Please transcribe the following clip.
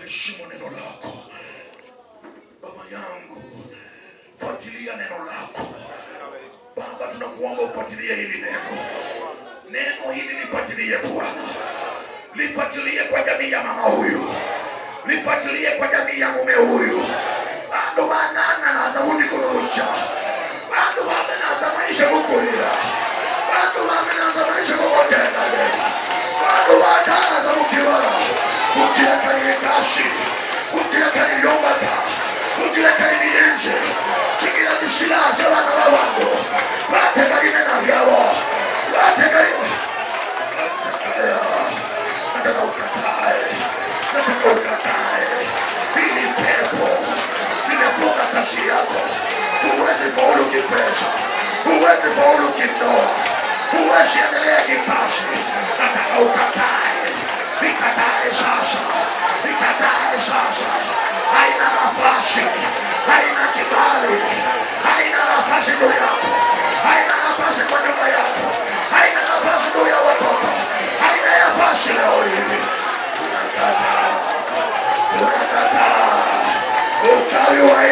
Heshimu neno lako Baba yangu, fuatilia neno lako Baba. Tunakuomba ufuatilie hili neno hili, lifuatilie Bwana, lifuatilie kwa jamii ya mama huyu, lifuatilie kwa jamii ya mume huyu. Bado banana na zabuni kurucha, bado bamenaza maisha kukulira, bado bamenaza maisha kukotenda, bado bamenaza mukiwara kutira kari kashi, kutira kari yombata, kutira kari nienje, chigira dishilaze wana wawango, bate kari mena vyao, bate kari nataka ukatae hili pepo limefunga kazi yako. Huwezi faulu kipresha, huwezi faulu kindoa, huwezi endelea kikazi. Nataka ukatae, ikatae sasa, ikatae sasa. Haina nafasi, haina kibali, haina nafasi juu yako, haina nafasi kwa nyumba yako, haina nafasi juu ya watoto, haina nafasi leo hivi. Unakataa uchawi wa